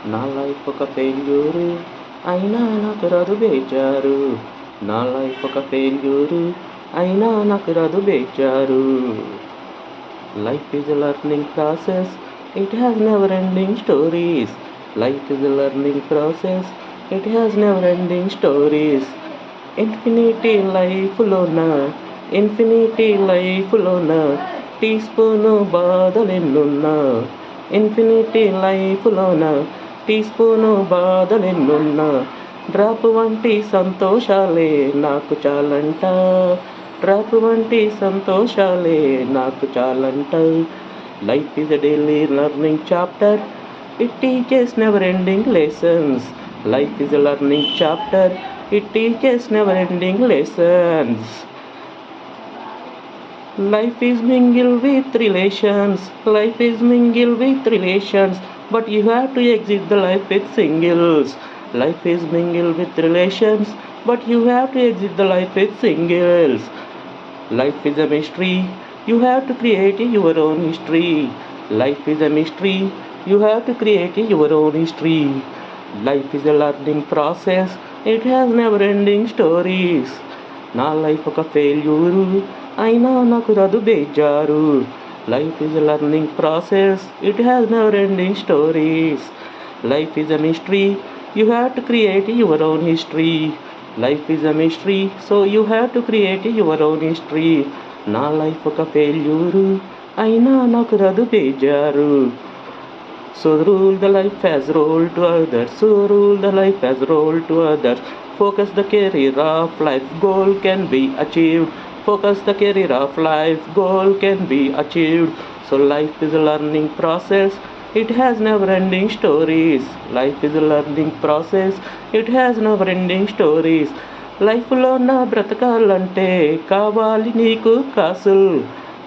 నా లైఫ్ ఒక ఫెయిల్యూరు అయినా నాకు రాదు బేజారు. నా లైఫ్ ఒక ఫెయిల్యూరు అయినా నాకు రాదు బేజారు. Life is a learning process, it has never ending stories. Life is a learning process, it has never ending stories. Infinity లైఫ్‌లోన ఇన్ఫినిటీ లైఫ్‌లోన టీస్పూను బాధలెన్నున్నా. ఇన్ఫినిటీ లైఫ్‌లోన టీస్పూను బాధలెన్నున్నా. డ్రాప్ వంటి సంతోషాలే నాకు చాలంట. డ్రాప్ వంటి సంతోషాలే నాకు చాలంట. Life is a daily learning chapter, it teaches never ending lessons. Life is a learning chapter, it teaches never-ending lessons. Life is mingled with relations. Life is mingled with relations, but you have to exit the life with singles. Life is mingled with relations, but you have to exit the life with singles. Life is a mystery, you have to create your own history. Life is a mystery, you have to create your own history. Life is a learning process, it has never-ending stories. నా life ఒక failure అయినా నాకు రాదు బేజారు. Life is a learning process, it has never ending stories. Life is a mystery, you have to create your own history. Life is a mystery, so you have to create your own history. నా life ఒక failure అయినా నాకు రాదు బేజారు. So rule the life as role to others. So rule the life as role to others. Focus the career of life, goal can be achieved. Focus the career of life, goal can be achieved. So life is a learning process, it has never-ending stories. Life is a learning process, it has never-ending stories. లైఫ్లో నా బ్రతకాలంటే కావాలి నీకు కాసులు.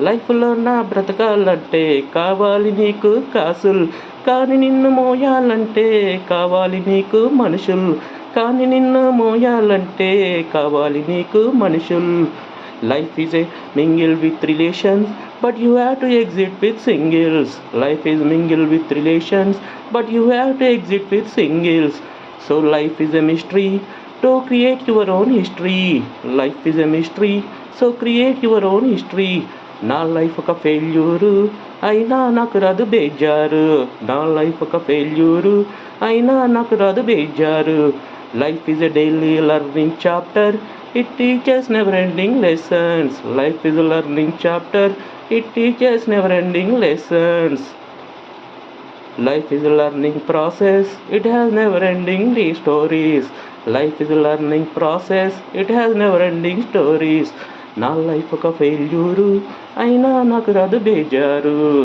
లైఫ్లో నా బ్రతకాలంటే కావాలి నీకు కాసులు. కానీ నిన్ను మోయాలంటే కావాలి నీకు మనుషులు. కానీ నిన్ను మోయాలంటే కావాలి నీకు మనుషులు. Life is a mingle with relations, but you have to exit with singles. Life is mingle with relations, but you have to exit with singles. So life is a mystery, to create your own history. Life is a mystery, so create your own history. నా life ఒక failure అయినా నాకు రాదు బేజారు. నా life ఒక failure అయినా నాకు రాదు బేజారు. Life is a daily learning chapter, it teaches never ending lessons. Life is a learning chapter, it teaches never ending lessons. Life is a learning process, it has never-ending stories. Life is a learning process, it has never-ending stories. నా life ఒక failure అయినా నాకు రాదు బేజారు.